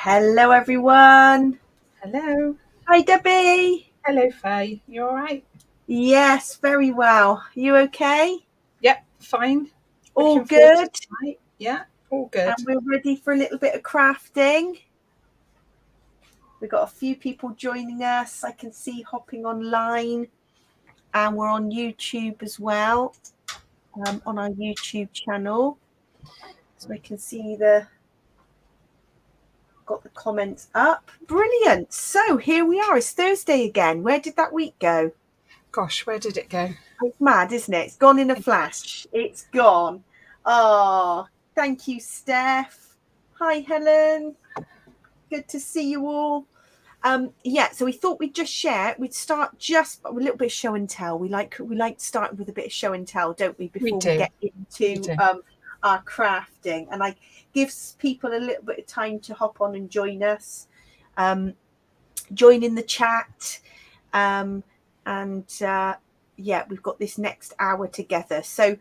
Hello, everyone. Hello. Hi, Debbie. Hello, Faye. You all right? Yes, very well. You okay? Yep, fine. All Looking forward good. to tonight. Yeah, all good. And we're ready for a little bit of crafting. We've got a few people joining us. I can see hopping online. And we're on YouTube as well, on our YouTube channel. So I can see got the comments up. Brilliant. So here we are. It's Thursday again. Where did that week go? Gosh, where did it go? It's mad, isn't it? It's gone in a flash. It's gone. Oh, thank you, Steph. Hi, Helen. Good to see you all. Yeah, so we thought we'd start just a little bit of show and tell. We like starting with a bit of show and tell, don't we, before we get into our crafting. And gives people a little bit of time to hop on and join us, join in the chat. Yeah, we've got this next hour together. So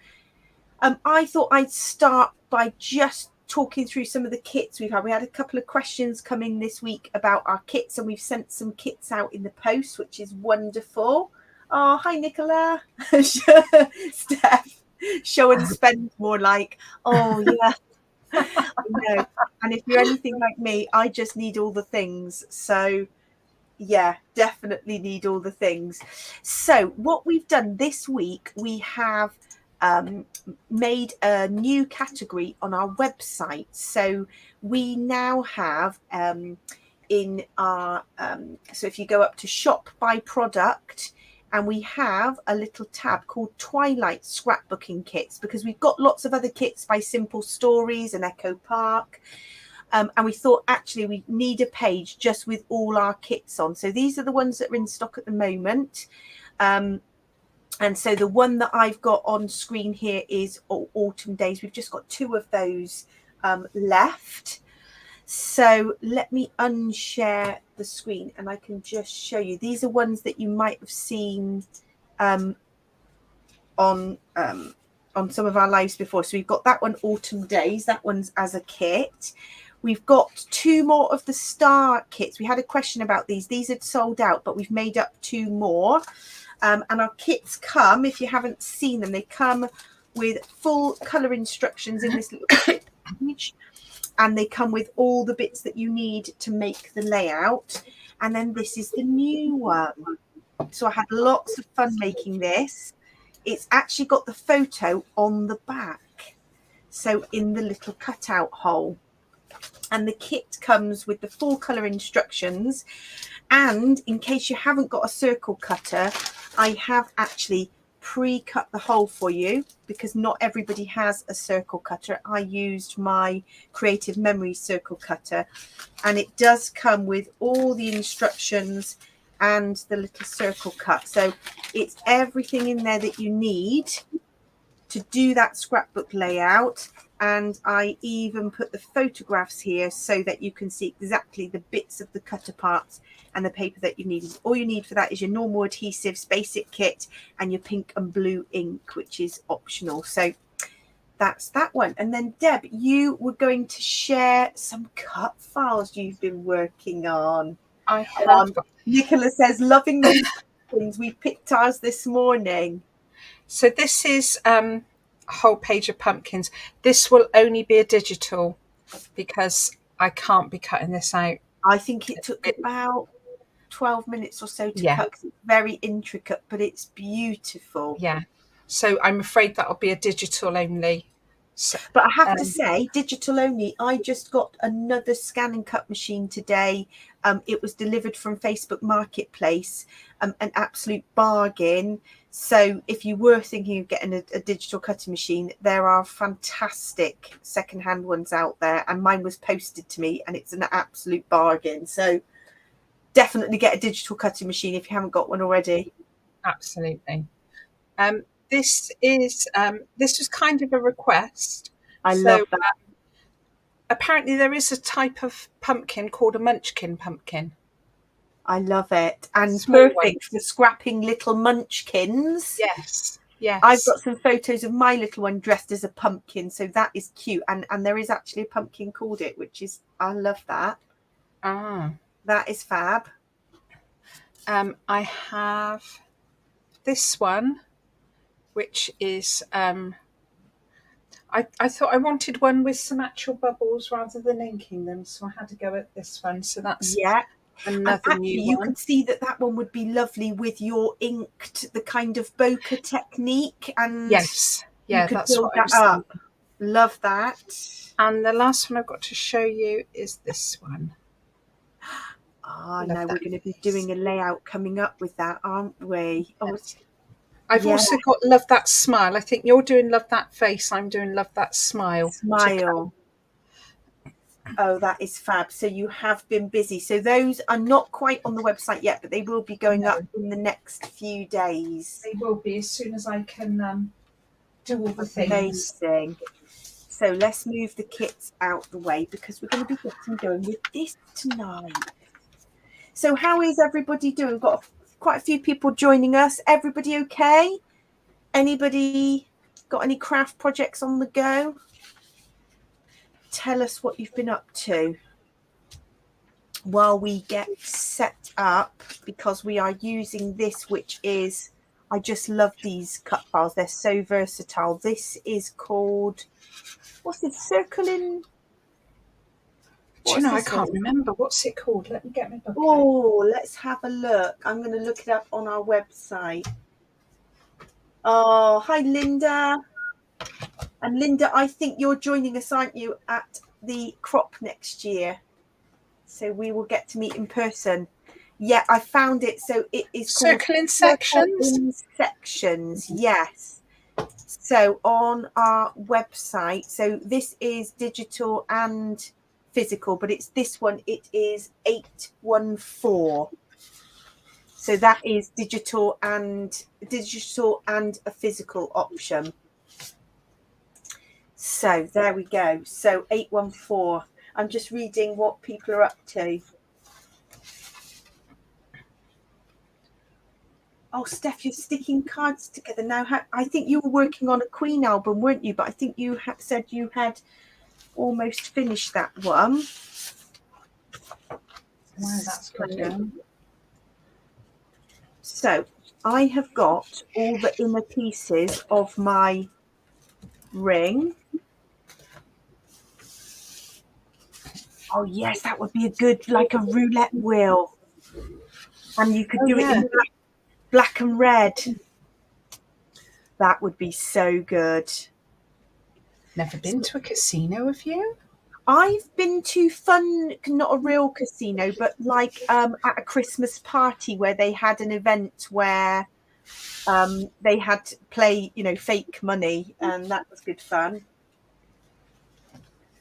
I thought I'd start by just talking through some of the kits we've had. We had a couple of questions come in this week about our kits, and we've sent some kits out in the post, which is wonderful. Oh, hi, Nicola. Steph, show and spend more like, oh, yeah. No. And if you're anything like me, I just need all the things. So yeah, definitely need all the things. So what we've done this week, we have made a new category on our website. So we now have in our so if you go up to shop by product, and we have a little tab called Twilight scrapbooking kits, because we've got lots of other kits by Simple Stories and Echo Park. And we thought actually we need a page just with all our kits on. So these are the ones that are in stock at the moment. And so the one that I've got on screen here is Autumn Days. We've just got 2 of those left. So let me unshare the screen and I can just show you. These are ones that you might have seen on some of our lives before. So we've got that one, Autumn Days. That one's as a kit. We've got 2 more of the star kits. We had a question about these. These had sold out, but we've made up 2 more. And our kits come, if you haven't seen them, they come with full colour instructions in this little page. And they come with all the bits that you need to make the layout. And then this is the new one. So I had lots of fun making this. It's actually got the photo on the back. So in the little cutout hole. And the kit comes with the full colour instructions. And in case you haven't got a circle cutter, I have actually pre-cut the hole for you, because not everybody has a circle cutter. I used my Creative Memories circle cutter, and it does come with all the instructions and the little circle cut. So it's everything in there that you need to do that scrapbook layout. And I even put the photographs here so that you can see exactly the bits of the cutter parts and the paper that you need. All you need for that is your normal adhesives, basic kit, and your pink and blue ink, which is optional. So that's that one. And then Deb, you were going to share some cut files you've been working on. I have. Nicola says, loving those things. We picked ours this morning. So this is a whole page of pumpkins. This will only be a digital because I can't be cutting this out. I think it took about 12 minutes or so to cut. It's very intricate, but it's beautiful. Yeah. So I'm afraid that'll be a digital only. So, but I have to say, digital only, I just got another scan and cut machine today. It was delivered from Facebook Marketplace, an absolute bargain. So if you were thinking of getting a digital cutting machine, there are fantastic secondhand ones out there. And mine was posted to me, and it's an absolute bargain. So definitely get a digital cutting machine if you haven't got one already. Absolutely. This was kind of a request. I love that. Apparently there is a type of pumpkin called a munchkin pumpkin. I love it. And small perfect for scrapping little munchkins. Yes. Yes. I've got some photos of my little one dressed as a pumpkin, so that is cute. And there is actually a pumpkin called it, which is, I love that. Ah. That is fab. I have this one, which is I thought I wanted one with some actual bubbles rather than inking them, so I had to go at this one. So that's Yeah. And another actually, new you one. could see that one would be lovely with your inked, the kind of bokeh technique, and Yes, you yeah, could that's build what I that was up. thinking. Love that. And the last one I've got to show you is this one. Ah, Love now we're that going to be piece. doing a layout coming up with that, aren't we? Oh, I've yeah. also got Love That Smile. I think you're doing Love That Face. I'm doing Love That Smile. Smile. Oh, that is fab. So you have been busy. So those are not quite on the website yet, but they will be going up in the next few days. They will be as soon as I can do all the things. Amazing. So let's move the kits out the way because we're going to be getting going with this tonight. So how is everybody doing? We've got quite a few people joining us. Everybody okay? Anybody got any craft projects on the go? Tell us what you've been up to while we get set up, because we are using this, which is, I just love these cut files. They're so versatile. This is called, what's this, Circling? Do you know, I can't remember. What's it called? Let me get my book. Oh, let's have a look. I'm going to look it up on our website. Oh, hi, Linda. And Linda, I think you're joining us, aren't you, at the crop next year? So we will get to meet in person. Yeah, I found it. So it is called Circle in Sections. Circle in Sections, yes. So on our website, so this is digital and physical, but it's this one, it is 814. So that is digital and a physical option. So there we go. So 814. I'm just reading what people are up to. Oh, Steph, you're sticking cards together now. I think you were working on a Queen album, weren't you? But I think you said you had almost finished that one. Wow, that's good. So I have got all the inner pieces of my ring. Oh, yes, that would be a good, like a roulette wheel. And you could do it in black and red. That would be so good. Never been to a casino, have you? I've been to fun, not a real casino, but like at a Christmas party where they had an event where they had to play, fake money, and that was good fun.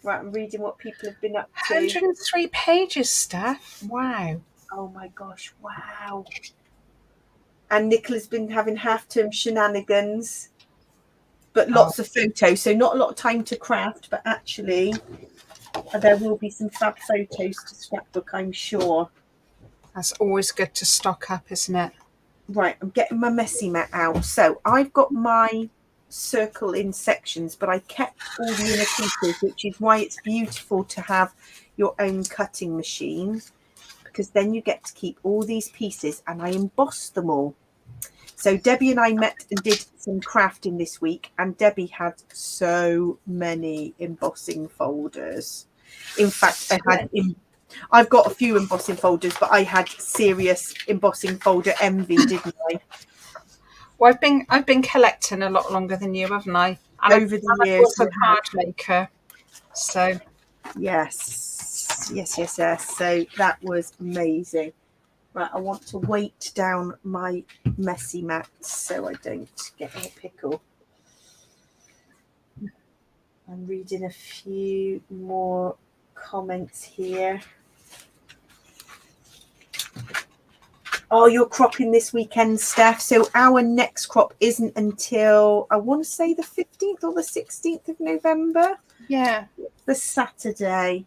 Right, I'm reading what people have been up to. 103 pages, Steph. Wow. Oh my gosh, wow. And Nicola's been having half-term shenanigans, but lots of photos. So not a lot of time to craft, but actually there will be some fab photos to Scrapbook, I'm sure. That's always good to stock up, isn't it? Right, I'm getting my messy mat out. So I've got my circle in sections, but I kept all the inner pieces, which is why it's beautiful to have your own cutting machine, because then you get to keep all these pieces, and I embossed them all. So Debbie and I met and did some crafting this week, and Debbie had so many embossing folders. In fact, I've got a few embossing folders, but I had serious embossing folder envy, didn't I? Well, I've been collecting a lot longer than you, haven't I? And Over the years, I was a card maker, so yes. So that was amazing. Right, I want to weight down my messy mats so I don't get in a pickle. I'm reading a few more comments here. Oh, you're cropping this weekend, Steph. So our next crop isn't until, I want to say, the 15th or the 16th of November. Yeah. The Saturday.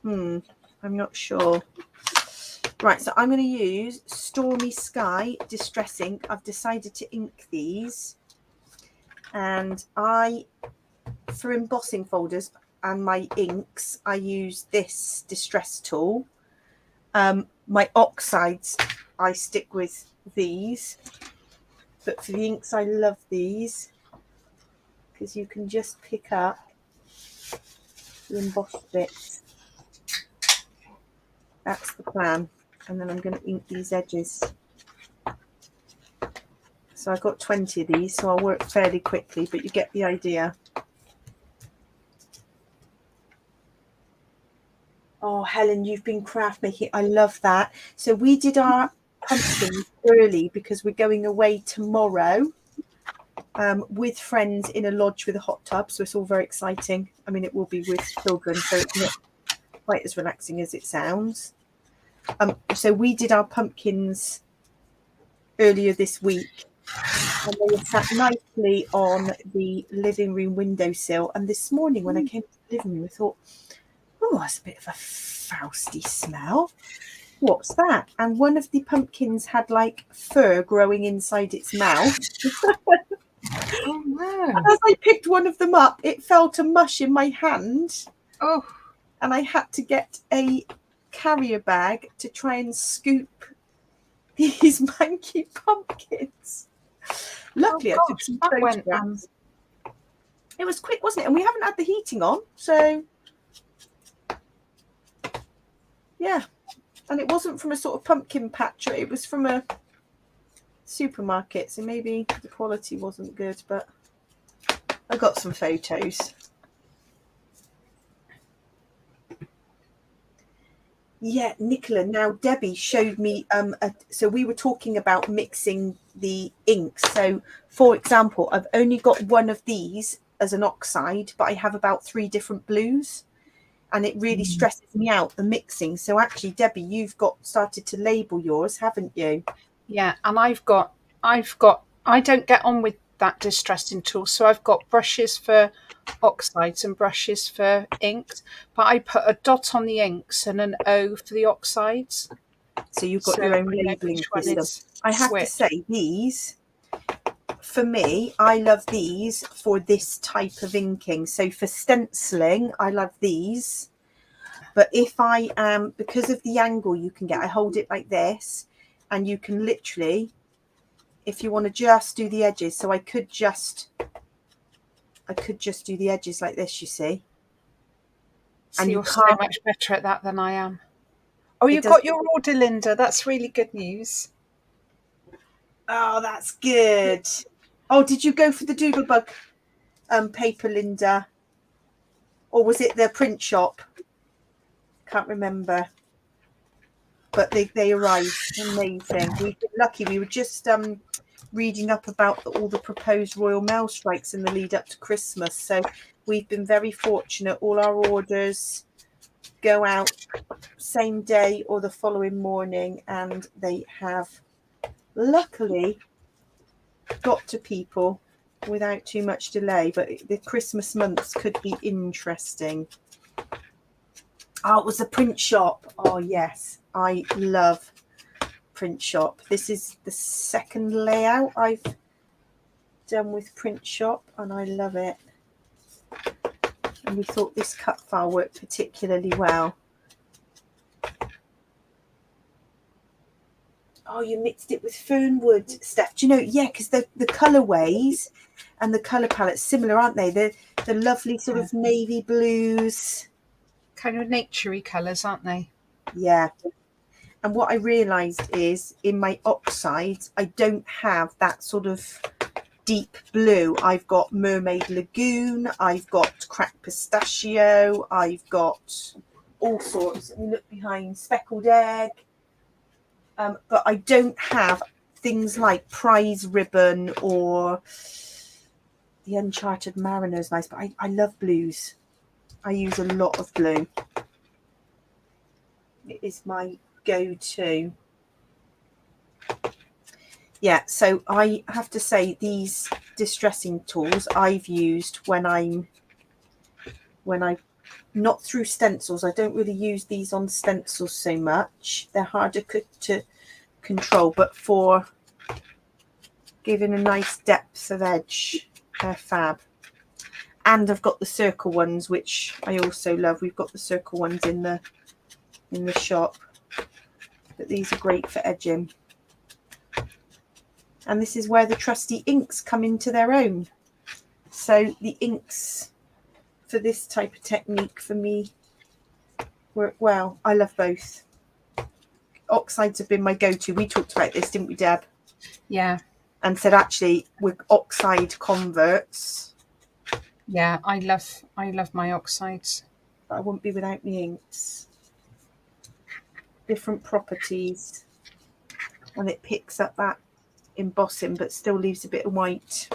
I'm not sure. Right, so I'm going to use Stormy Sky Distressing. I've decided to ink these. And for embossing folders, and my inks, I use this distress tool. My oxides, I stick with these. But for the inks, I love these because you can just pick up the embossed bits. That's the plan. And then I'm going to ink these edges. So I've got 20 of these, so I'll work fairly quickly, but you get the idea. Oh, Helen, you've been craft making. I love that. So we did our pumpkins early because we're going away tomorrow with friends in a lodge with a hot tub. So it's all very exciting. I mean, it will be with children, so it's not quite as relaxing as it sounds. So we did our pumpkins earlier this week. And they were sat nicely on the living room windowsill. And this morning when I came to the living room, I thought, oh, that's a bit of a frosty smell. What's that? And one of the pumpkins had like fur growing inside its mouth. Oh, no. And as I picked one of them up, it fell to mush in my hand. Oh. And I had to get a carrier bag to try and scoop these manky pumpkins. Luckily, I took some photographs. It was quick, wasn't it? And we haven't had the heating on, so yeah. And it wasn't from a sort of pumpkin patcher. It was from a supermarket, so maybe the quality wasn't good, but I got some photos. Yeah, Nicola. Now, Debbie showed me, so we were talking about mixing the inks. So, for example, I've only got one of these as an oxide, but I have about 3 different blues. And it really stresses me out, the mixing. So actually, Debbie, you've started to label yours, haven't you? Yeah, and I don't get on with that distressing tool. So I've got brushes for oxides and brushes for inks, but I put a dot on the inks and an O for the oxides. So you've got your own labeling system. I have to say, these, for me, I love these for this type of inking. So for stenciling, I love these. But if I am, because of the angle you can get, I hold it like this, and you can literally, if you want to just do the edges, so I could just do the edges like this, you see. So and you're so much better at that than I am. Oh, you've got your order, Linda. That's really good news. Oh, that's good. Oh, did you go for the Doodlebug paper, Linda? Or was it the print shop? Can't remember. But they arrived. Amazing. We've been lucky. We were just reading up about all the proposed Royal Mail strikes in the lead up to Christmas. So we've been very fortunate. All our orders go out same day or the following morning, and they have luckily got to people without too much delay. But the Christmas months could be interesting. Oh, it was the print shop. Oh yes, I love print shop. This is the second layout I've done with print shop, and I love it. And we thought this cut file worked particularly well. Oh, you mixed it with fernwood, Steph. Do you know? Yeah, because the colourways and the colour palettes similar, aren't they? The lovely sort of navy blues, kind of naturey colours, aren't they? Yeah. And what I realised is in my oxides, I don't have that sort of deep blue. I've got Mermaid Lagoon, I've got Cracked Pistachio, I've got all sorts. Let me look behind, Speckled Egg. But I don't have things like Prize Ribbon or the Uncharted Mariner's nice, but I love blues. I use a lot of blue. It is my go-to. Yeah, so I have to say these distressing tools I've used when I not through stencils. I don't really use these on stencils so much. They're harder to control, but for giving a nice depth of edge, they're fab. And I've got the circle ones, which I also love. We've got the circle ones in the shop, but these are great for edging. And this is where the trusty inks come into their own. So the inks for this type of technique for me work well. I love both. Oxides have been my go-to. We talked about this, didn't we, Deb? Yeah. And said actually with oxide converts. Yeah, I love my oxides. But I wouldn't be without the inks. Different properties. And it picks up that embossing but still leaves a bit of white.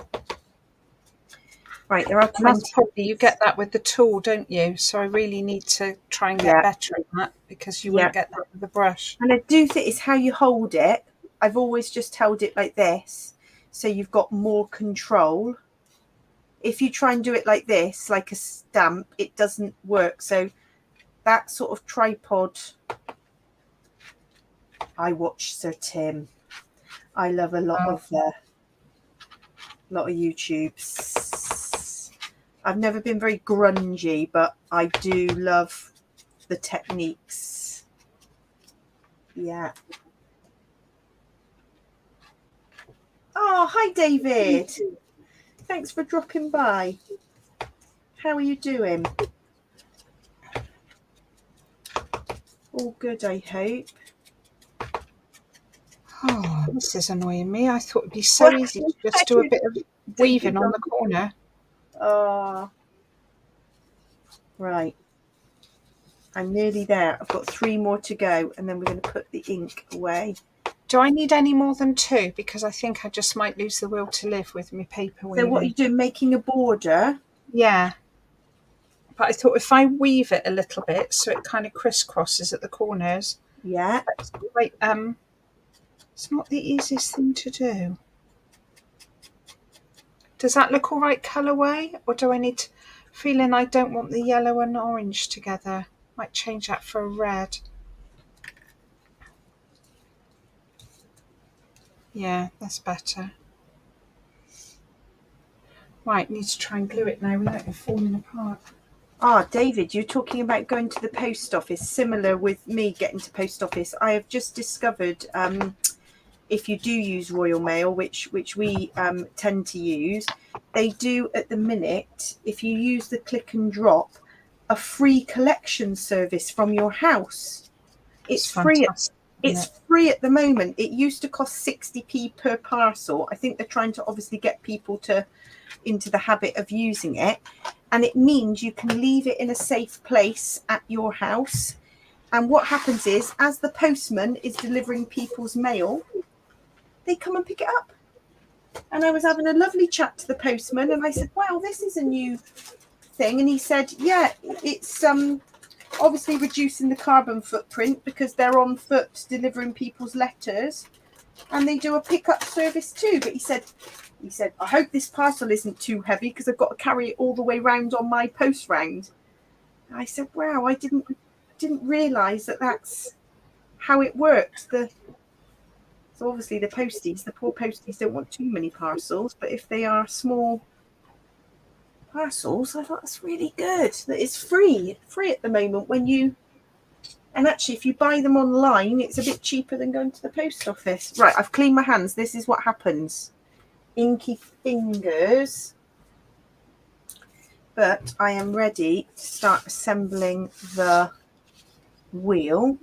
Right, there are 20. That's probably, you get that with the tool, don't you? So I really need to try and get better at that, because you won't get that with the brush. And I do think it's how you hold it. I've always just held it like this, so you've got more control. If you try and do it like this, like a stamp, it doesn't work. So that sort of tripod, I watch Sir Tim. I love a lot of YouTubes. I've never been very grungy, but I do love the techniques. Yeah. Oh, hi, David. Thanks for dropping by. How are you doing? All good, I hope. Oh, this is annoying me. I thought it'd be so easy to just do a bit of weaving on the corner. Oh, right. I'm nearly there. I've got 3 more to go, and then we're going to put the ink away. Do I need any more than 2? Because I think I just might lose the will to live with my paper weaving. So what are you doing, making a border? Yeah. But I thought if I weave it a little bit so it kind of crisscrosses at the corners. Yeah. Wait, it's not the easiest thing to do. Does that look all right colourway? Or do I need to... Feeling I don't want the yellow and orange together. Might change that for a red. Yeah, that's better. Right, need to try and glue it now without it falling apart. Ah, David, you're talking about going to the post office. Similar with me getting to post office. I have just discovered if you do use Royal Mail, which we tend to use, they do at the minute, if you use the click and drop, a free collection service from your house. It's free. It's free at the moment. It used to cost 60p per parcel. I think they're trying to obviously get people into the habit of using it. And it means you can leave it in a safe place at your house. And what happens is, as the postman is delivering people's mail, they come and pick it up. And I was having a lovely chat to the postman, and I said, wow, this is a new thing. And he said, yeah, it's obviously reducing the carbon footprint because they're on foot delivering people's letters, and they do a pickup service too. But he said, I hope this parcel isn't too heavy because I've got to carry it all the way round on my post round. And I said, wow, I didn't realise that that's how it works. So obviously the poor posties don't want too many parcels, but if they are small parcels, I thought that's really good. That it's free at the moment and actually if you buy them online, it's a bit cheaper than going to the post office. Right, I've cleaned my hands. This is what happens. Inky fingers. But I am ready to start assembling the wheel.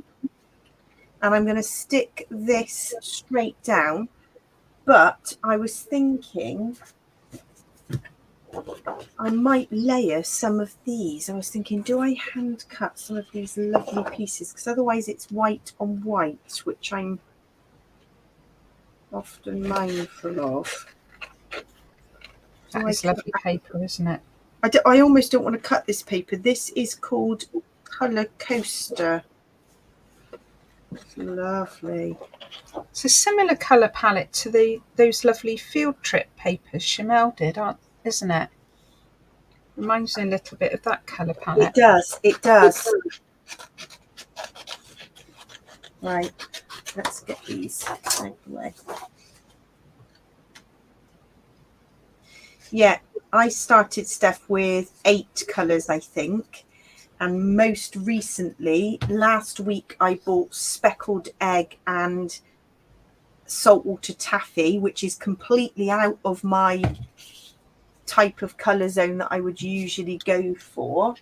And I'm going to stick this straight down. But I was thinking I might layer some of these. I was thinking, do I hand cut some of these lovely pieces? Because otherwise it's white on white, which I'm often mindful of. That is lovely paper, isn't it? I almost don't want to cut this paper. This is called Colour Coaster. It's lovely. It's a similar colour palette to those lovely field trip papers Chanel did, isn't it? Reminds me a little bit of that colour palette. It does. Right, let's get these out of the way. Yeah, I started, Steph, with 8 colours, I think. And most recently, last week, I bought speckled egg and saltwater taffy, which is completely out of my type of colour zone that I would usually go for.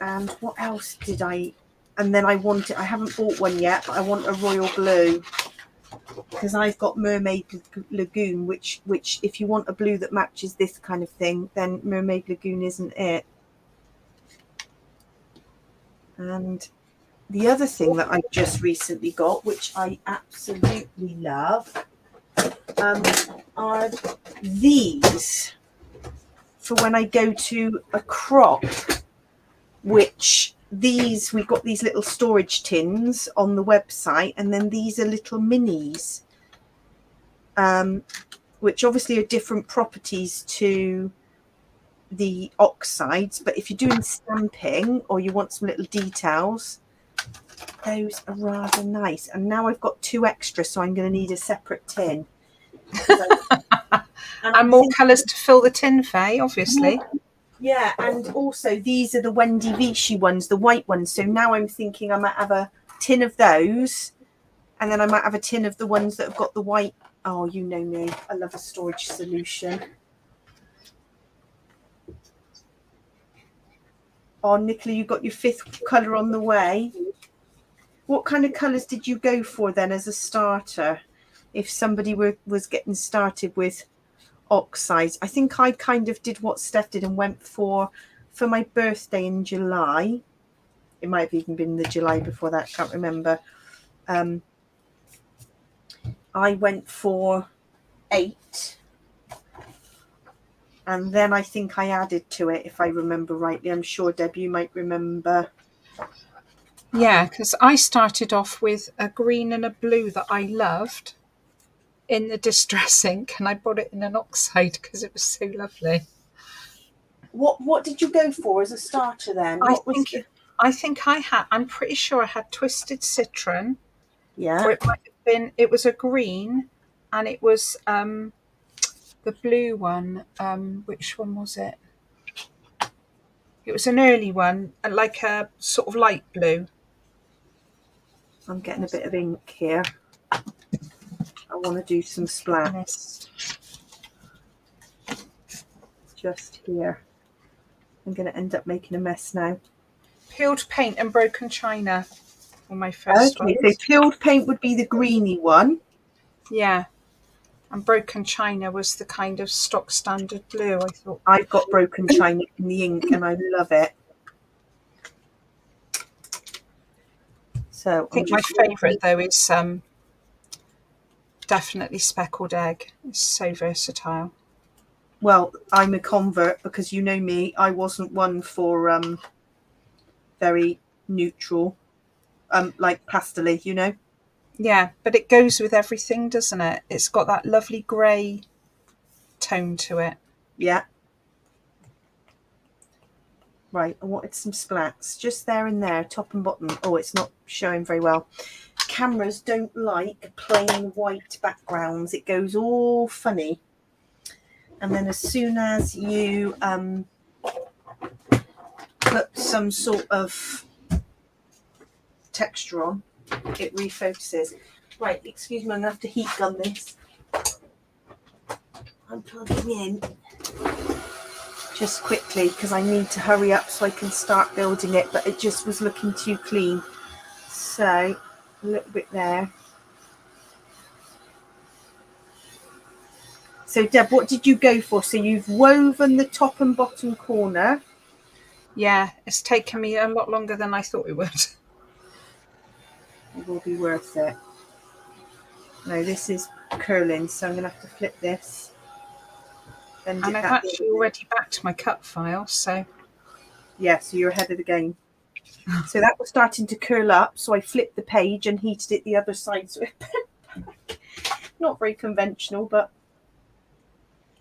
And what else did I... And then I haven't bought one yet, but I want a royal blue. Because I've got Mermaid Lagoon, which if you want a blue that matches this kind of thing, then Mermaid Lagoon isn't it. And the other thing that I just recently got, which I absolutely love, are these for when I go to a crop, which we've got these little storage tins on the website, and then these are little minis, which obviously are different properties to the oxides, but if you're doing stamping or you want some little details, those are rather nice. And now I've got 2 extra, so I'm going to need a separate tin. And more colours to fill the tin, Faye, obviously. Yeah, and also these are the Wendy Vichy ones, the white ones. So now I'm thinking I might have a tin of those, and then I might have a tin of the ones that have got the white. Oh, you know me. I love a storage solution. Oh, Nicola, you got your 5th colour on the way. What kind of colours did you go for then as a starter? If somebody was getting started with oxides, I think I kind of did what Steph did and went for my birthday in July. It might have even been the July before that, can't remember. I went for 8. And then I think I added to it, if I remember rightly. I'm sure, Deb, you might remember. Yeah, because I started off with a green and a blue that I loved in the distress ink, and I bought it in an oxide because it was so lovely. What did you go for as a starter then? I'm pretty sure I had Twisted Citron. Yeah. Or it might have been, it was a green, and it was the blue one. Which one was it? It was an early one, like a sort of light blue. I'm getting a bit of ink here. I want to do some splats. Just here. I'm going to end up making a mess now. Peeled paint and broken china were my first ones. So peeled paint would be the greeny one. Yeah. And broken china was the kind of stock standard blue, I thought. I've got broken china in the ink and I love it. So I think my favourite though is definitely speckled egg. It's so versatile. Well, I'm a convert because you know me, I wasn't one for very neutral, like pastel-y, you know. Yeah, but it goes with everything, doesn't it? It's got that lovely grey tone to it. Yeah. Right, I wanted some splats just there and there, top and bottom. Oh, it's not showing very well. Cameras don't like plain white backgrounds. It goes all funny. And then as soon as you put some sort of texture on, it refocuses. Right, excuse me, I'm going to have to heat gun this. I'm plugging in just quickly because I need to hurry up so I can start building it, but it just was looking too clean. So, a little bit there. So, Deb, what did you go for? So you've woven the top and bottom corner. Yeah, it's taken me a lot longer than I thought it would. It will be worth it. No, this is curling, so I'm going to have to flip this. And I've actually already backed my cut file, so... Yeah, so you're ahead of the game. So that was starting to curl up, so I flipped the page and heated it the other side. So it bent back. Not very conventional, but...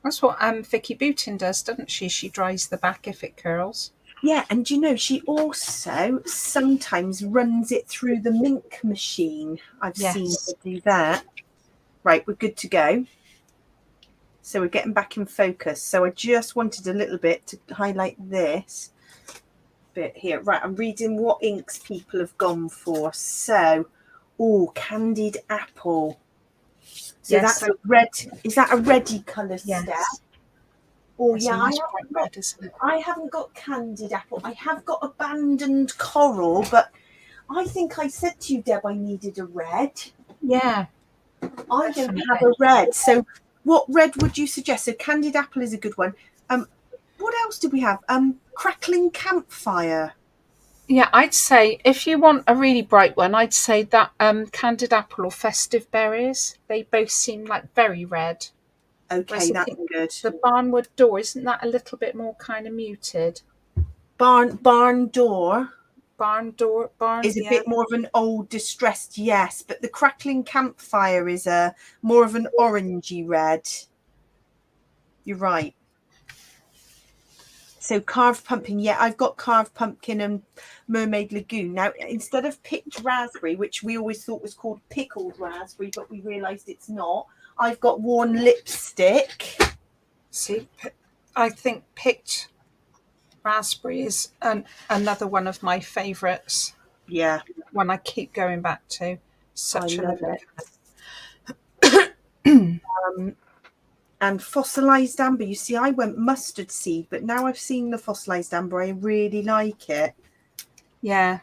That's what Vicki Boutin does, doesn't she? She dries the back if it curls. Yeah, and you know, she also sometimes runs it through the mink machine. I've seen her do that. Right, we're good to go. So we're getting back in focus. So I just wanted a little bit to highlight this bit here. Right, I'm reading what inks people have gone for. So, oh, candied apple. So Yes, that's a red. Is that a reddy colour, yes. Steph? Oh It's yeah, a nice bright red, isn't it? I haven't got candied apple. I have got abandoned coral, but I think I said to you, Deb, I needed a red. Yeah. I don't have a red. So what red would you suggest? So candied apple is a good one. What else do we have? Crackling campfire. Yeah, I'd say if you want a really bright one, I'd say that candied apple or festive berries. They both seem like very red. Okay, that's good. The barnwood door, isn't that a little bit more kind of muted? Barn door is a yeah. bit more of an old distressed, yes, but the crackling campfire is a more of an orangey red. You're right. So carved pumpkin, yeah, I've got carved pumpkin and mermaid lagoon. Now, instead of picked raspberry, which we always thought was called pickled raspberry, but we realised it's not, I've got worn lipstick. See, I think picked raspberry is another one of my favourites. Yeah. One I keep going back to. Such I a love lovely it. And fossilised amber. You see, I went mustard seed, but now I've seen the fossilised amber. I really like it. Yeah.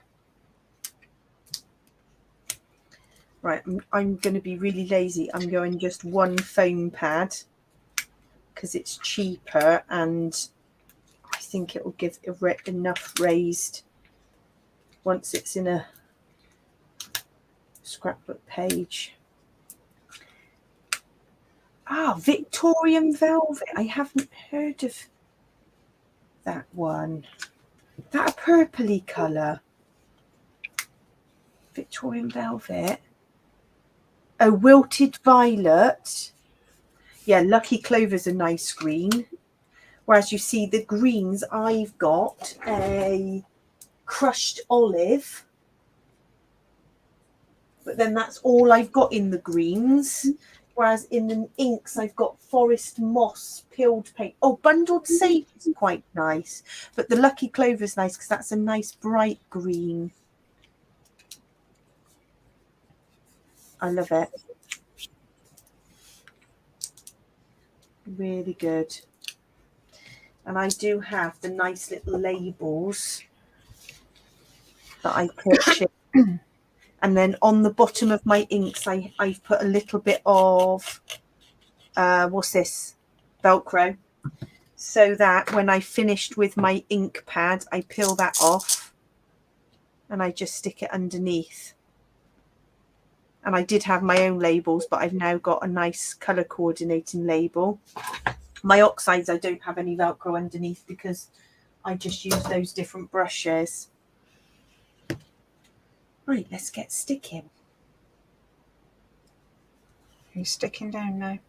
Right, I'm going to be really lazy. I'm going just one foam pad because it's cheaper and I think it will give enough raised once it's in a scrapbook page. Ah, Victorian velvet. I haven't heard of that one. Is that a purpley colour? Victorian velvet. Oh, wilted violet. Yeah, lucky clover's a nice green. Whereas you see the greens, I've got a crushed olive. But then that's all I've got in the greens. Whereas in the inks, I've got forest moss, peeled paint. Oh, bundled sage is quite nice. But the lucky clover is nice because that's a nice bright green. I love it. Really good. And I do have the nice little labels that I purchased. And then on the bottom of my inks, I've put a little bit of, what's this? Velcro. So that when I finished with my ink pad, I peel that off and I just stick it underneath. And I did have my own labels, but I've now got a nice colour coordinating label. My oxides, I don't have any Velcro underneath because I just use those different brushes. Right, let's get sticking. Are you sticking down now?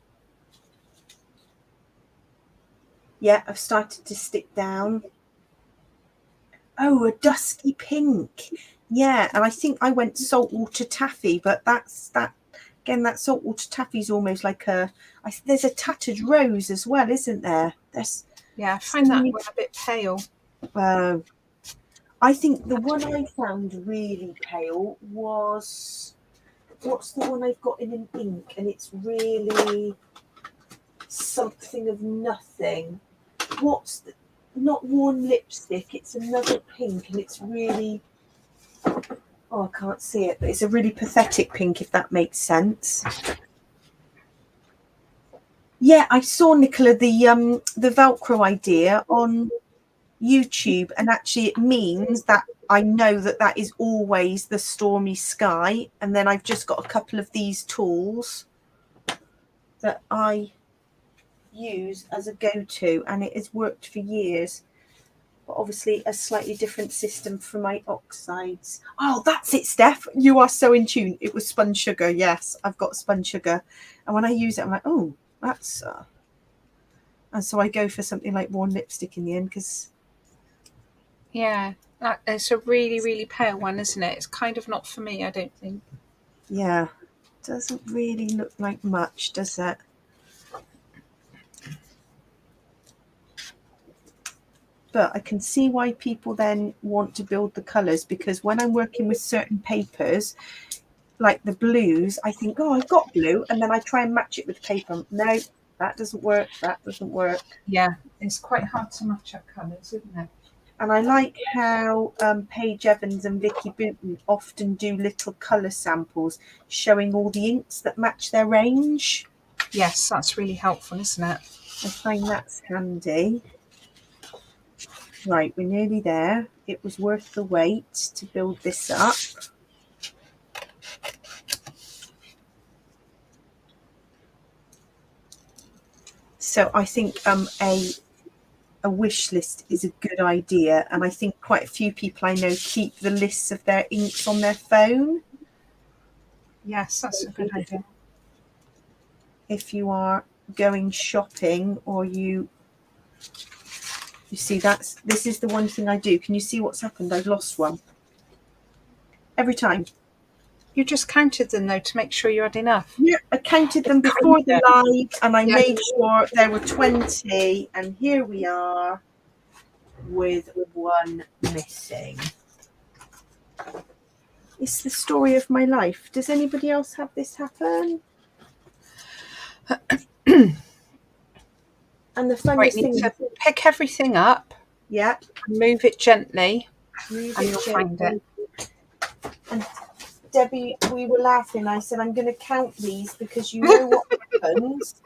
Yeah, I've started to stick down. Oh, a dusky pink. Yeah, and I think I went saltwater taffy, but that's that. Again, that saltwater taffy is almost like there's a tattered rose as well, isn't there? Yeah, I find that one a bit pale. I think the one I found really pale was, what's the one I've got in an ink, and it's really something of nothing. Not worn lipstick, it's another pink, and it's really, oh, I can't see it, but it's a really pathetic pink, if that makes sense. Yeah, I saw, Nicola, the Velcro idea on YouTube, and actually it means that I know that is always the stormy sky, and then I've just got a couple of these tools that I use as a go-to, and it has worked for years. But obviously a slightly different system for my oxides. Oh, that's it, Steph. You are so in tune. It was spun sugar. Yes, I've got spun sugar. And when I use it, I'm like, oh, that's... And so I go for something like worn lipstick in the end because... Yeah, it's a really, really pale one, isn't it? It's kind of not for me, I don't think. Yeah, doesn't really look like much, does it? But I can see why people then want to build the colours, because when I'm working with certain papers, like the blues, I think, oh, I've got blue, and then I try and match it with paper. No, that doesn't work. That doesn't work. Yeah, it's quite hard to match up colours, isn't it? And I like how Paige Evans and Vicki Boutin often do little colour samples showing all the inks that match their range. Yes, that's really helpful, isn't it? I find that's handy. Right, we're nearly there. It was worth the wait to build this up. So I think a wish list is a good idea, and I think quite a few people I know keep the lists of their inks on their phone. Yes, that's a good idea. If you are going shopping, or you see, this is the one thing I do. Can you see what's happened? I've lost one every time. You just counted them though to make sure you had enough. Yeah, I counted them before the live, and I made sure there were 20, and here we are with one missing. It's the story of my life. Does anybody else have this happen? And the funniest thing is, pick everything up. Yeah. Move it gently. Move and it you'll gently. find it. And Debbie, we were laughing. I said, I'm going to count these, because you know what happens.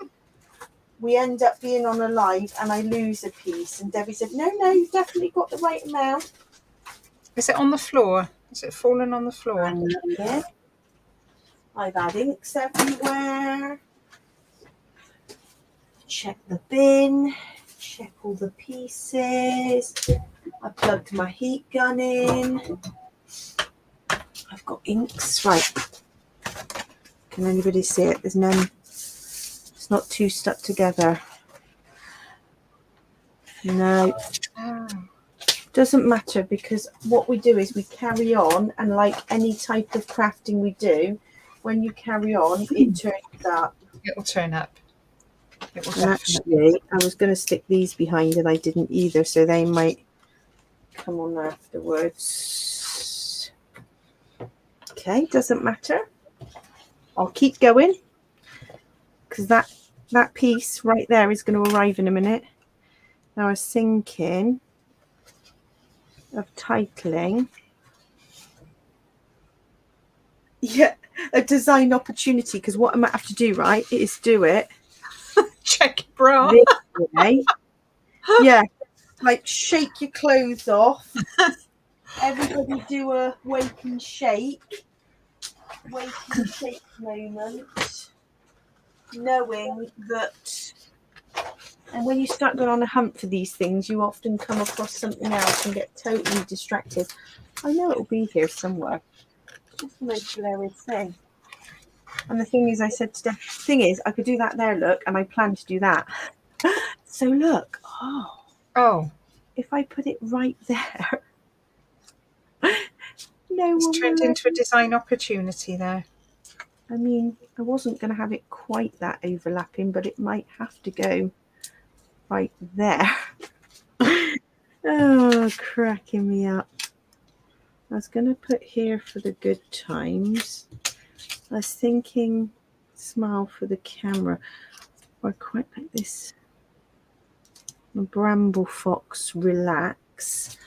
We end up being on a live and I lose a piece. And Debbie said, no, you've definitely got the right amount. Is it on the floor? Is it fallen on the floor? Yeah. I've had inks everywhere. Check the bin. Check all the pieces. I plugged my heat gun in. I've got inks. Right. Can anybody see it? There's none. It's not too stuck together. No. Oh. Doesn't matter, because what we do is we carry on, and like any type of crafting we do, when you carry on, it turns up. It will turn up. It will And actually, I was going to stick these behind and I didn't either, so they might come on afterwards. Okay, doesn't matter. I'll keep going, because that piece right there is going to arrive in a minute. Now I was thinking of titling. Yeah, a design opportunity, because what I might have to do, right, is do it. Check your bra. Yeah, like shake your clothes off. Everybody do a wake and shake moment, knowing that. And when you start going on a hunt for these things, you often come across something else and get totally distracted. I know it'll be here somewhere. It's just the most hilarious thing. And the thing is, I said to Steph, the thing is, I could do that there, look, and I plan to do that. So look, oh, if I put it right there, no, it's turned into a design opportunity there. I mean, I wasn't going to have it quite that overlapping, but it might have to go right there. Oh, cracking me up. I was going to put here for the good times. I was thinking smile for the camera. I quite like this. Bramble Fox Relax.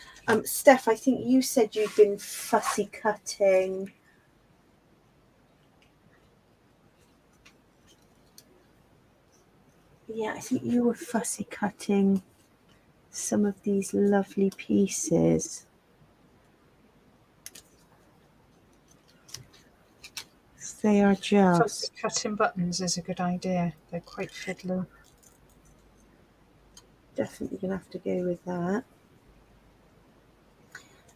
Steph, I think you said you'd been fussy cutting. Yeah, I think you were fussy cutting some of these lovely pieces. They are just... Fussy cutting buttons is a good idea. They're quite fiddly. Definitely going to have to go with that.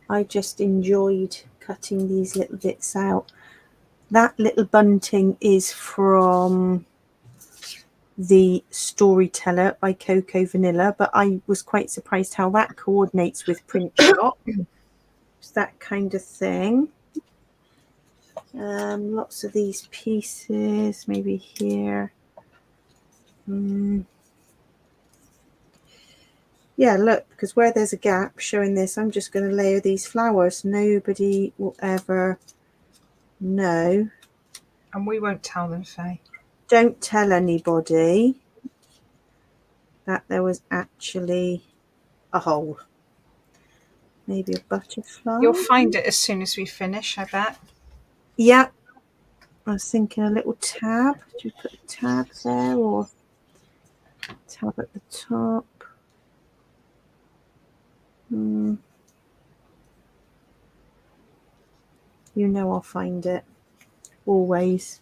I just enjoyed cutting these little bits out. That little bunting is from The Storyteller by Coco Vanilla, but I was quite surprised how that coordinates with Print Shop. It's that kind of thing. Lots of these pieces, maybe here. Yeah, look, because where there's a gap showing this, I'm just going to layer these flowers. Nobody will ever know. And we won't tell them, Faye. Don't tell anybody that there was actually a hole. Maybe a butterfly. You'll find it as soon as we finish, I bet. Yeah. I was thinking a little tab. Do you put a tab there or tab at the top? You know I'll find it. Always.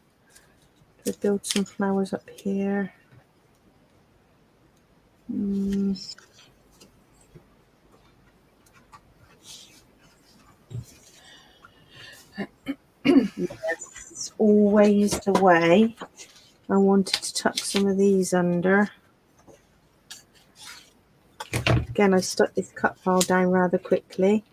We'll build some flowers up here. Yes, always the way. I wanted to tuck some of these under. Again, I stuck this cut file down rather quickly.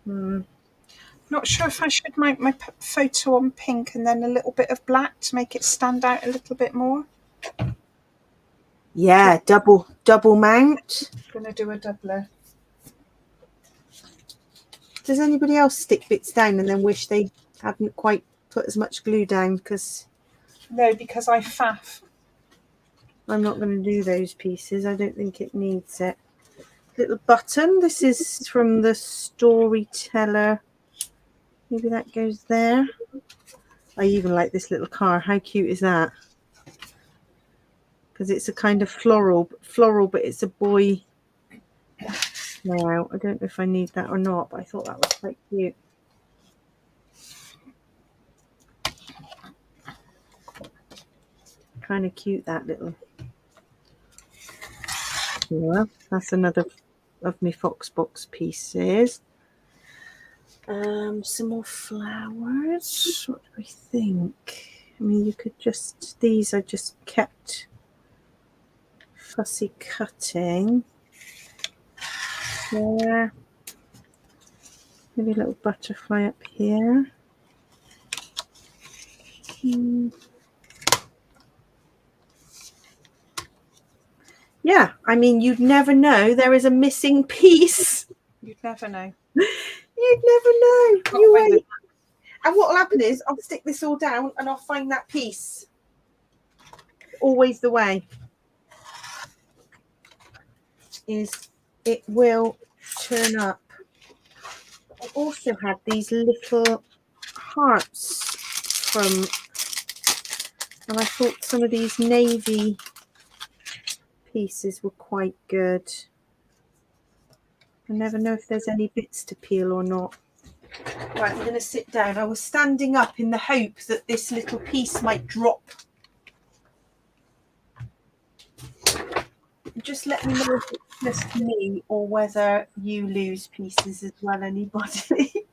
Not sure if I should make my photo on pink and then a little bit of black to make it stand out a little bit more. Yeah, double mount. I'm going to do a doubler. Does anybody else stick bits down and then wish they hadn't quite put as much glue down? Because no, because I faff. I'm not going to do those pieces. I don't think it needs it. Little button. This is from the Storyteller. Maybe that goes there. I even like this little car. How cute is that? Because it's a kind of floral, but it's a boy layout. I don't know if I need that or not, but I thought that was quite cute. Kind of cute, that little. Yeah, that's another of my Foxbox pieces. Some more flowers. What do we think? I mean, you could just, these I just kept fussy cutting. There. Maybe a little butterfly up here. Yeah, I mean, you'd never know there is a missing piece. You'd never know. You'd never know. You wait. And what will happen is I'll stick this all down and I'll find that piece. Always the way. Is it will turn up. I also had these little hearts from, and I thought some of these navy pieces were quite good. I never know if there's any bits to peel or not. Right, I'm going to sit down. I was standing up in the hope that this little piece might drop. Just let me know if it's just me or whether you lose pieces as well, anybody.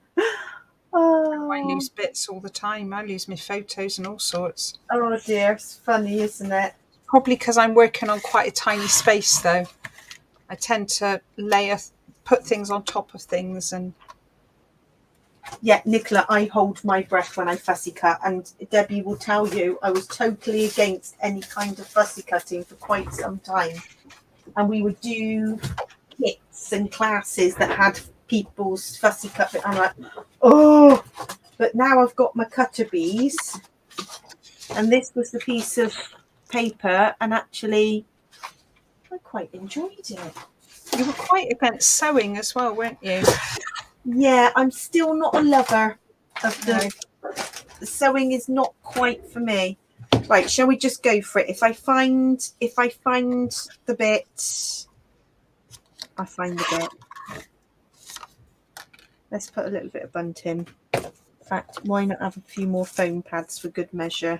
Oh. I lose bits all the time. I lose my photos and all sorts. Oh dear, it's funny, isn't it? Probably because I'm working on quite a tiny space, though. I tend to put things on top of things and... Yeah, Nicola, I hold my breath when I fussy cut, and Debbie will tell you I was totally against any kind of fussy cutting for quite some time. And we would do kits and classes that had people's fussy cut. I'm like, oh! But now I've got my cutter bees, and this was the piece of paper, and actually I quite enjoyed it. You were quite against sewing as well, weren't you? Yeah, I'm still not a lover of the sewing. Is not quite for me. Right, shall we just go for it? If I find the bit, I find the bit. Let's put a little bit of bunting. In fact, why not have a few more foam pads for good measure?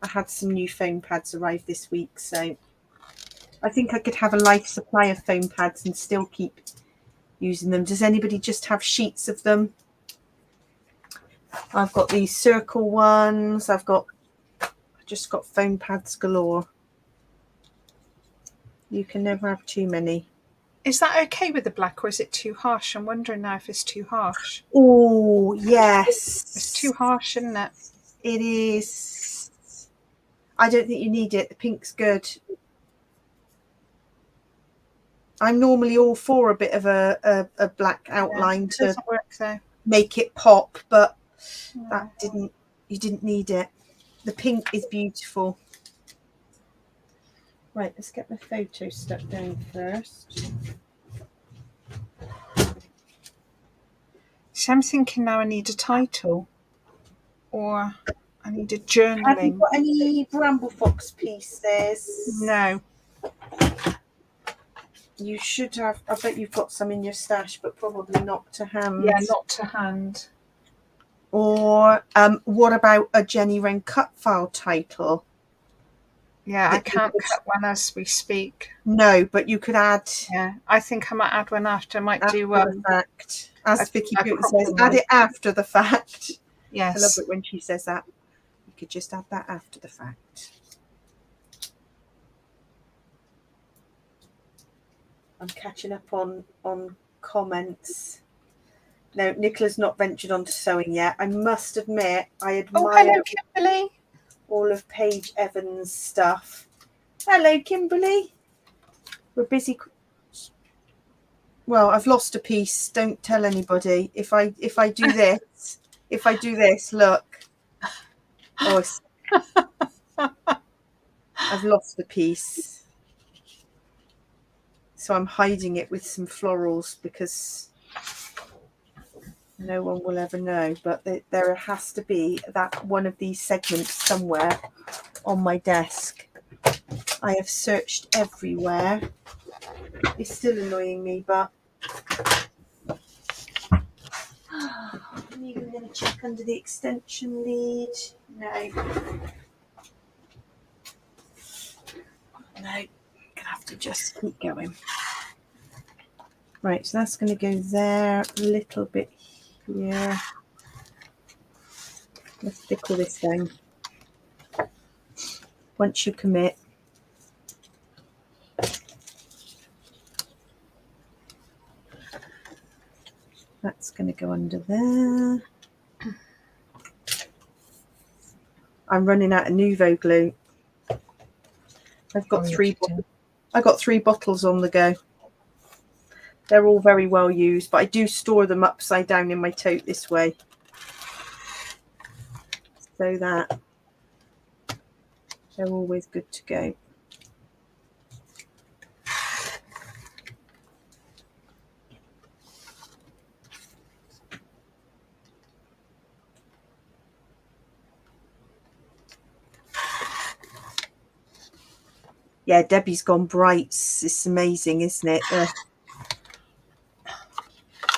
I had some new foam pads arrive this week, so I think I could have a life supply of foam pads and still keep using them. Does anybody just have sheets of them? I've got these circle ones. I've just got foam pads galore. You can never have too many. Is that okay with the black, or is it too harsh? I'm wondering now if it's too harsh. Oh, yes. It's too harsh, isn't it? It is. I don't think you need it. The pink's good. I'm normally all for a bit of a black outline It to doesn't work though. make it pop, but No. that you didn't need it. The pink is beautiful. Right, let's get my photo stuck down first. So I'm thinking now I need a title, or I need a Have you journaling. got any Bramble Fox pieces? No. You should have. I bet you've got some in your stash, but probably not to hand. Yeah, not to hand. Or what about a Jennywren Cutfile title? Yeah, I can't cut one as we speak. No, but you could add. Yeah, I think I might add one after. I might After do the fact, as Vicki Boutin says, add it after the fact. Yes. I love it when she says that. You could just add that after the fact. I'm catching up on comments. No, Nicola's not ventured on to sewing yet. I must admit, I admire hello, Kimberly. all of Paige Evans' stuff. Hello, Kimberly. We're busy. Well, I've lost a piece. Don't tell anybody. If I do this, look. Oh, I've lost the piece. So I'm hiding it with some florals because no one will ever know. But there has to be that one of these segments somewhere on my desk. I have searched everywhere. It's still annoying me, but I'm even going to check under the extension lead. No. Gonna have to just keep going. Right, so that's going to go there, a little bit here. Let's stick all this down. Once you commit. That's going to go under there. I'm running out of Nouveau glue. I've got I got 3 bottles on the go. They're all very well used, but I do store them upside down in my tote this way. So that they're always good to go. Yeah, Debbie's gone bright. It's amazing, isn't it?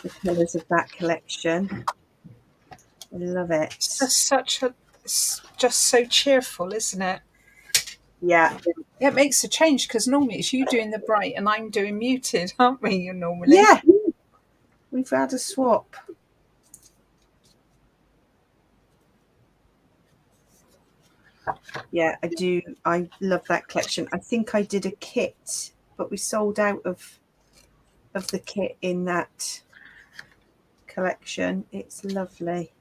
The colours of that collection. I love it. It's just so cheerful, isn't it? Yeah. It makes a change because normally it's you doing the bright and I'm doing muted, aren't we? You normally. Yeah. We've had a swap. Yeah, I do. I love that collection. I think I did a kit, but we sold out of the kit in that collection. It's lovely.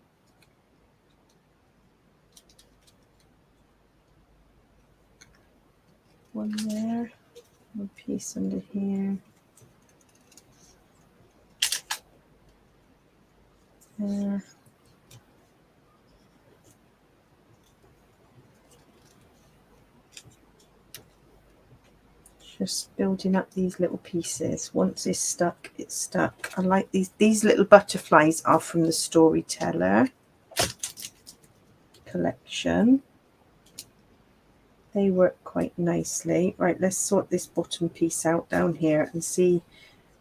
One there, one piece under here. Just building up these little pieces. Once it's stuck, it's stuck. I like these little butterflies are from the Storyteller collection. They work quite nicely. Right, let's sort this bottom piece out down here and see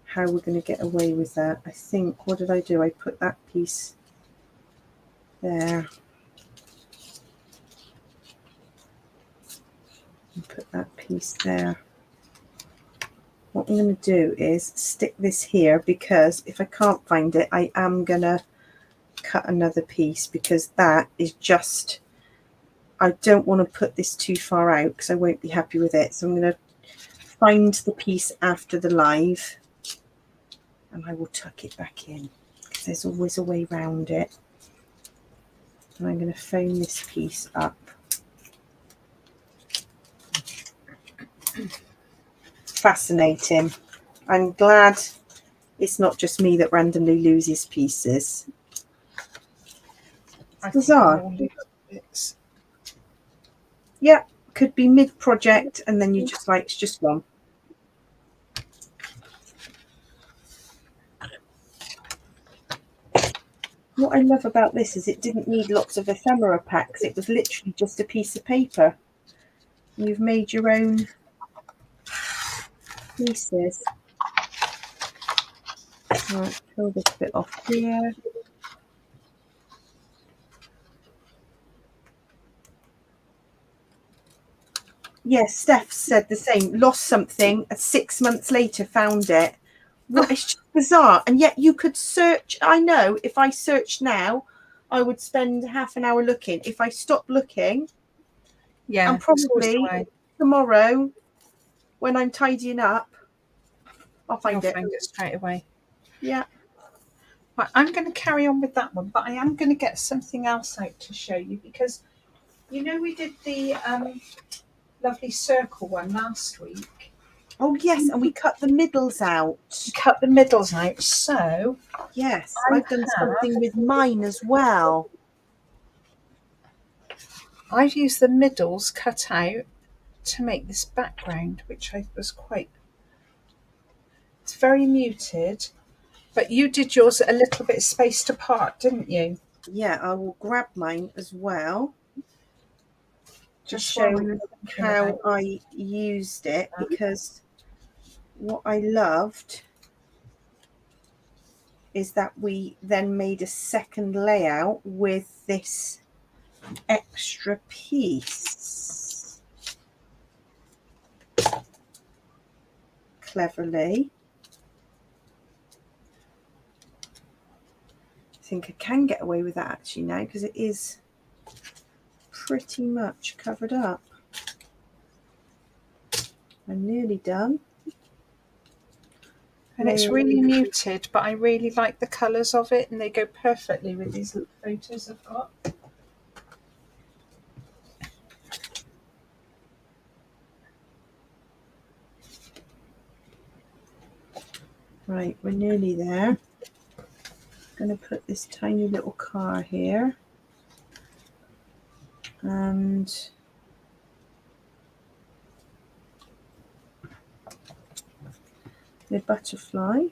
how we're going to get away with that. I think, what did I do? I put that piece there. And put that piece there. What I'm going to do is stick this here because if I can't find it, I am going to cut another piece because that is just, I don't want to put this too far out because I won't be happy with it. So I'm going to find the piece after the live and I will tuck it back in because there's always a way around it. And I'm going to foam this piece up. Fascinating. I'm glad it's not just me that randomly loses pieces. It's bizarre. Yeah, could be mid-project and then you just like, it's just gone. What I love about this is it didn't need lots of ephemera packs. It was literally just a piece of paper. You've made your own pieces. Right, pull this bit off here. Yes, Steph said the same. Lost something, 6 months later found it. What, it's just bizarre. And yet you could search. I know if I searched now, I would spend half an hour looking. If I stop looking, yeah, and probably tomorrow when I'm tidying up, I'll find it. Find it straight away. Yeah. Right, I'm going to carry on with that one, but I am going to get something else out to show you because, you know, we did the lovely circle one last week. Oh, yes, and we cut the middles out. Cut the middles out, so... Yes, I've done something with mine as well. I've used the middles cut out to make this background, which I was quite... It's very muted, but you did yours a little bit spaced apart, didn't you? Yeah, I will grab mine as well. Just show how I used it, because what I loved is that we then made a second layout with this extra piece. Cleverly. I think I can get away with that actually now because it is pretty much covered up. I'm nearly done. And it's really muted, but I really like the colours of it and they go perfectly with these little photos I've got. Right, we're nearly there. I'm going to put this tiny little car here. And the butterfly.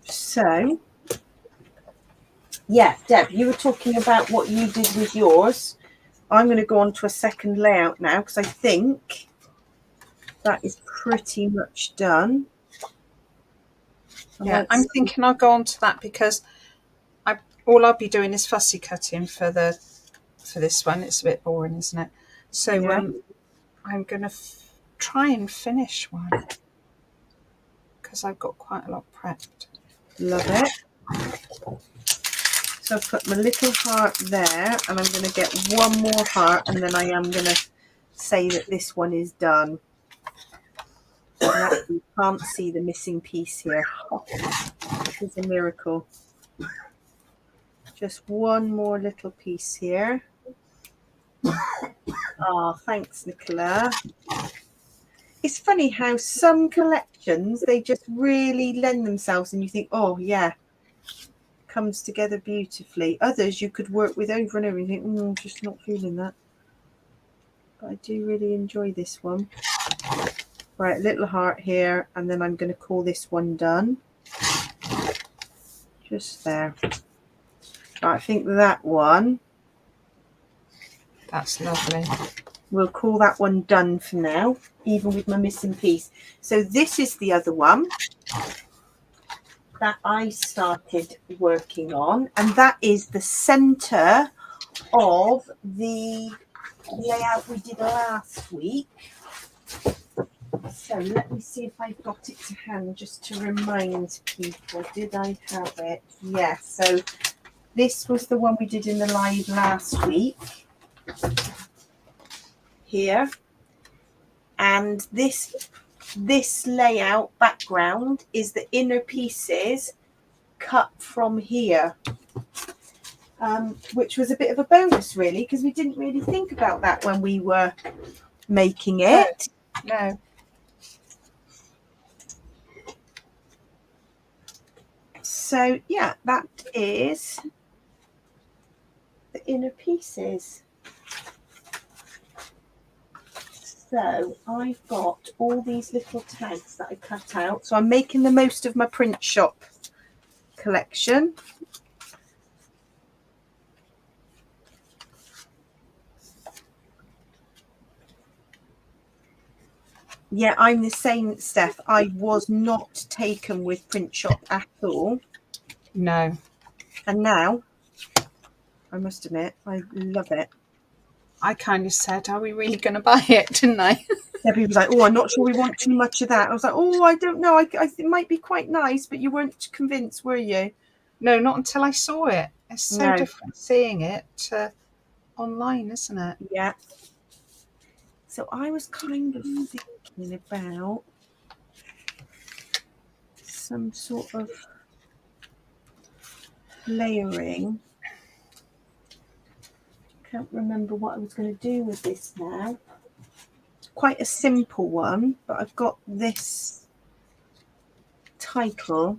So, yeah, Deb, you were talking about what you did with yours. I'm going to go on to a second layout now because I think that is pretty much done. Yeah, I'm thinking I'll go on to that because all I'll be doing is fussy cutting for this one. It's a bit boring, isn't it? So yeah. I'm going to try and finish one because I've got quite a lot prepped. Love it. So I've put my little heart there and I'm going to get one more heart and then I am going to say that this one is done. You can't see the missing piece here. This is a miracle. Just one more little piece here. Oh, thanks, Nicola. It's funny how some collections, they just really lend themselves and you think, oh, yeah, comes together beautifully. Others you could work with over and over and think, I'm just not feeling that. But I do really enjoy this one. Right, little heart here, and then I'm going to call this one done. Just there. Right, I think that one. That's lovely. We'll call that one done for now, even with my missing piece. So this is the other one that I started working on, and that is the center of the layout we did last week. So let me see if I've got it to hand just to remind people. Did I have it? Yes. So this was the one we did in the live last week. Here. And this layout background is the inner pieces cut from here. which was a bit of a bonus really, because we didn't really think about that when we were making it. No. So yeah, that is the inner pieces. So I've got all these little tags that I cut out. So I'm making the most of my print shop collection. Yeah, I'm the same, Steph. I was not taken with print shop at all. No. And now, I must admit, I love it. I kind of said, are we really going to buy it, didn't I? Debbie was like, oh, I'm not sure we want too much of that. I was like, oh, I don't know. I it might be quite nice, but you weren't convinced, were you? No, not until I saw it. It's so No. different seeing it online, isn't it? Yeah. So I was kind of thinking about some sort of layering. Can't remember what I was going to do with this now. Quite a simple one, but I've got this title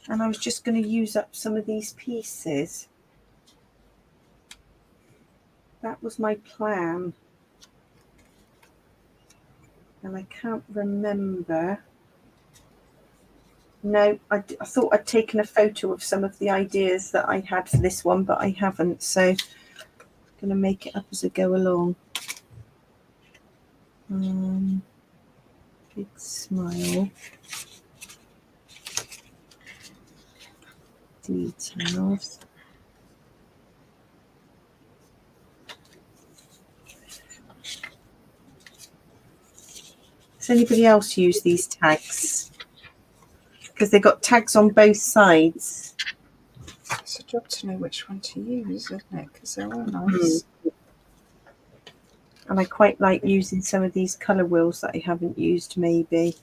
and I was just going to use up some of these pieces. That was my plan. And I can't remember. No, I thought I'd taken a photo of some of the ideas that I had for this one, but I haven't. So I'm going to make it up as I go along. Big smile. Details. Does anybody else use these tags? Because they've got tags on both sides. It's a job to know which one to use, isn't it? Because they're all nice. And I quite like using some of these colour wheels that I haven't used, maybe.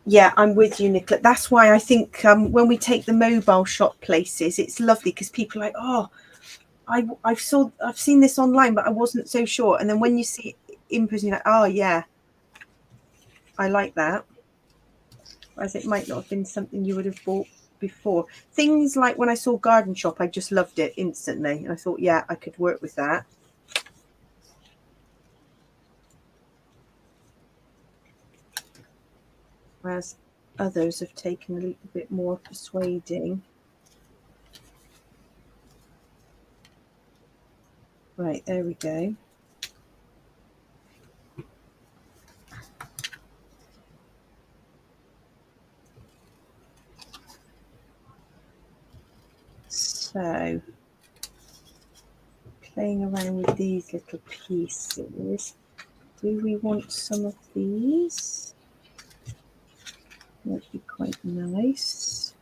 Yeah, I'm with you, Nicola. That's why I think when we take the mobile shop places, it's lovely because people are like, oh, I've seen this online, but I wasn't so sure. And then when you see it in person, you're like, oh yeah, I like that. Whereas it might not have been something you would have bought before. Things like when I saw Garden Shop, I just loved it instantly. And I thought, yeah, I could work with that. Whereas others have taken a little bit more persuading. Right, there we go. So, playing around with these little pieces. Do we want some of these? That'd be quite nice.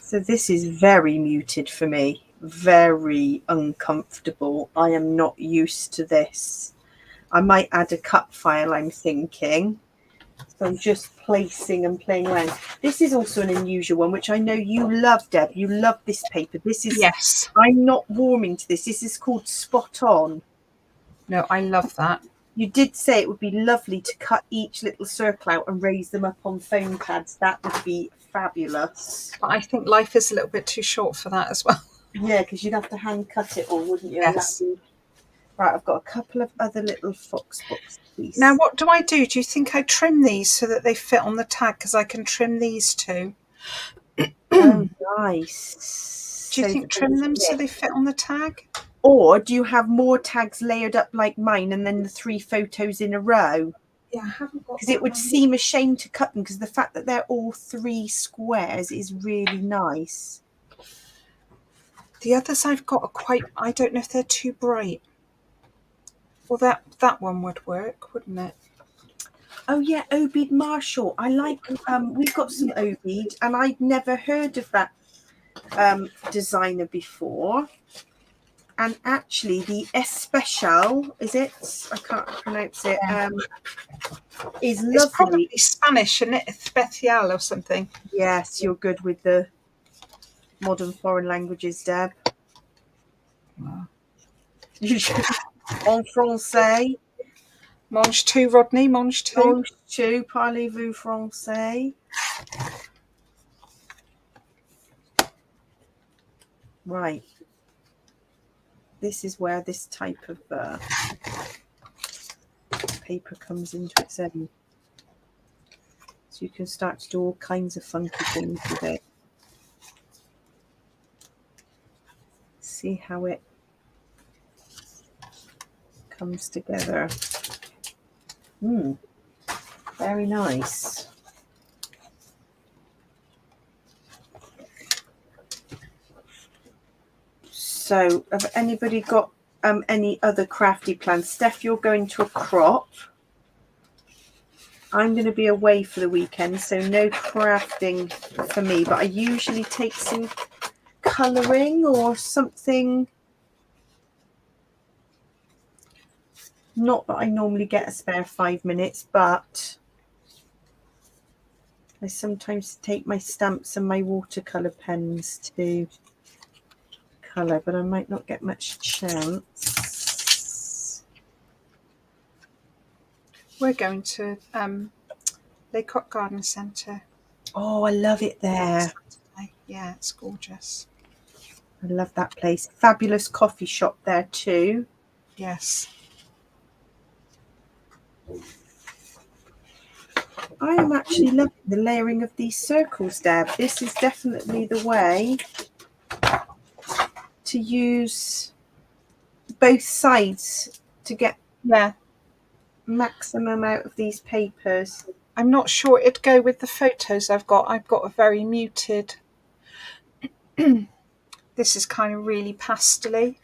So this is very muted for me. Very uncomfortable. I am not used to this. I might add a cut file, I'm thinking. So I'm just placing and playing around. This is also an unusual one, which I know you love, Deb. You love this paper. This is, yes. I'm not warming to this. This is called Spot On. No, I love that. You did say it would be lovely to cut each little circle out and raise them up on foam pads. That would be fabulous. But I think life is a little bit too short for that as well. Yeah, because you'd have to hand cut it all, wouldn't you? Yes. Right, I've got a couple of other little fox box pieces. Now, what do I do? Do you think I trim these so that they fit on the tag? Because I can trim these too. Oh, nice. Do you think trim them so they fit on the tag? Or do you have more tags layered up like mine and then the 3 photos in a row? Yeah, I haven't got. Because it would seem a shame to cut them because the fact that they're all 3 squares is really nice. The others I've got are quite, I don't know if they're too bright. Well, that one would work, wouldn't it? Oh yeah, Obed Marshall. I like, we've got some Obed and I'd never heard of that designer before. And actually the especial, is it? I can't pronounce it. Is lovely. It's probably Spanish, isn't it? Especial or something. Yes, you're good with the modern foreign languages, Deb. Wow. En français. Mange tout, Rodney, mange tout. Mange tout, parlez-vous français? Right. This is where this type of paper comes into its own. So you can start to do all kinds of funky things with it. See how it comes together. Very nice. So have anybody got any other crafty plans? Steph, you're going to a crop. I'm going to be away for the weekend, so no crafting for me, but I usually take some colouring or something. Not that I normally get a spare 5 minutes, but I sometimes take my stamps and my watercolour pens to colour, but I might not get much chance. We're going to Les Coq Garden Centre. Oh, I love it there. Yeah, it's gorgeous. I love that place. Fabulous coffee shop there too. Yes. I am actually loving the layering of these circles, Deb. This is definitely the way to use both sides to get maximum out of these papers. I'm not sure it'd go with the photos I've got. I've got a very muted. This is kind of really pastel-y.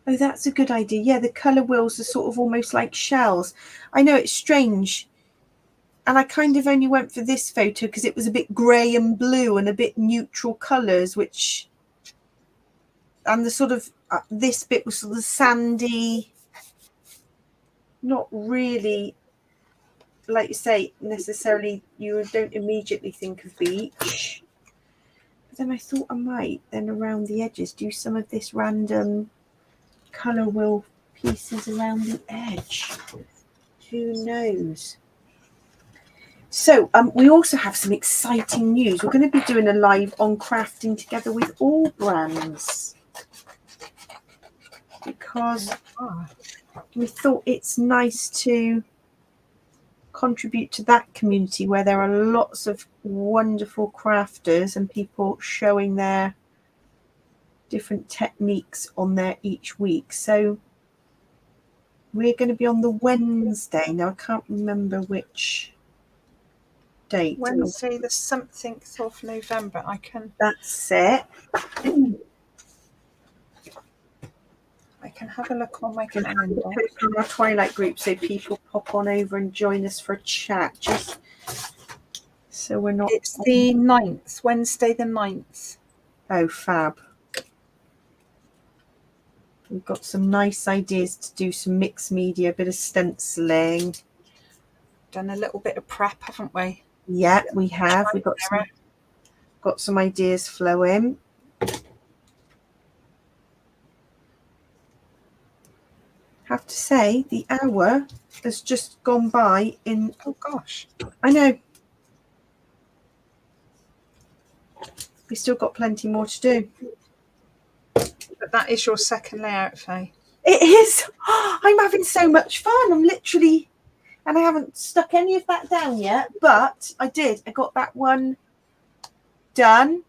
Oh, that's a good idea. Yeah, the colour wheels are sort of almost like shells. I know it's strange. And I kind of only went for this photo because it was a bit grey and blue and a bit neutral colours, which... And the sort of... this bit was sort of sandy. Not really, like you say, necessarily you don't immediately think of beach. But then I thought I might then around the edges do some of this random colour wheel pieces around the edge. Who knows? So we also have some exciting news. We're going to be doing a live on crafting together with all brands, because we thought it's nice to contribute to that community where there are lots of wonderful crafters and people showing their different techniques on there each week. So we're going to be on the Wednesday. Now I can't remember which date. Wednesday the something of November. I can. That's it. I can have a look on my calendar. Post on our Twilight group so people pop on over and join us for a chat. Just so we're not. It's the 9th, Wednesday the 9th. Oh, fab. We've got some nice ideas to do some mixed media, a bit of stenciling. Done a little bit of prep, haven't we? Yeah, we have. We've got some ideas flowing. Have to say, the hour has just gone by in... Oh, gosh. I know. We've still got plenty more to do. But that is your second layout, Faye. It is. I'm having so much fun. I'm literally... And I haven't stuck any of that down yet, but I did. I got that one done.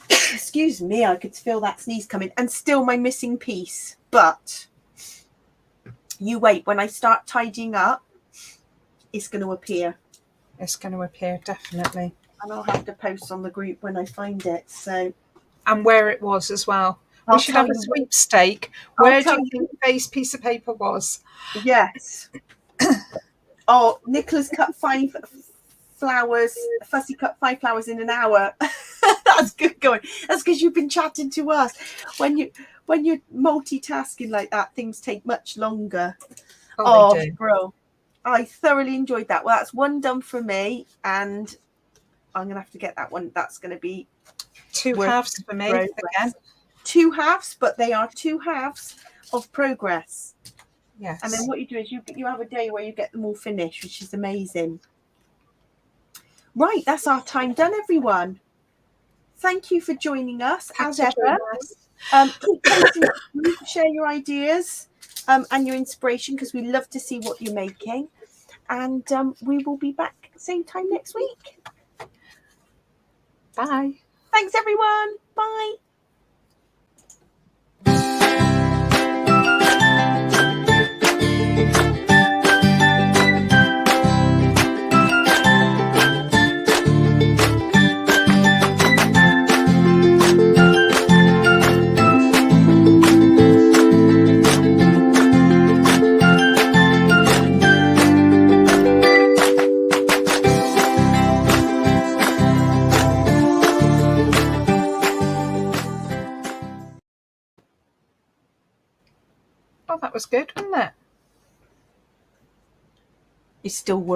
Excuse me, I could feel that sneeze coming. And still my missing piece. But you wait. When I start tidying up, it's going to appear. It's going to appear, definitely. And I'll have to post on the group when I find it. So, and where it was as well. We should have a sweepstake. Where do you think Faye's piece of paper was? Yes. Oh, Nicola's cut 5 flowers. Fussy cut 5 flowers in an hour. That's good going. That's because you've been chatting to us. When you're multitasking like that, things take much longer. Oh, they do. Bro, I thoroughly enjoyed that. Well, that's one done for me, and I'm gonna have to get that one. That's gonna be 2 halves for me again. 2 halves, but they are 2 halves of progress. Yes. And then what you do is you have a day where you get them all finished, which is amazing. Right, that's our time done, everyone. Thank you for joining us as ever. Keep posting, share your ideas and your inspiration, because we love to see what you're making. And we will be back same time next week. Bye. Thanks, everyone. Bye. Oh, that was good, wasn't it? It's still working.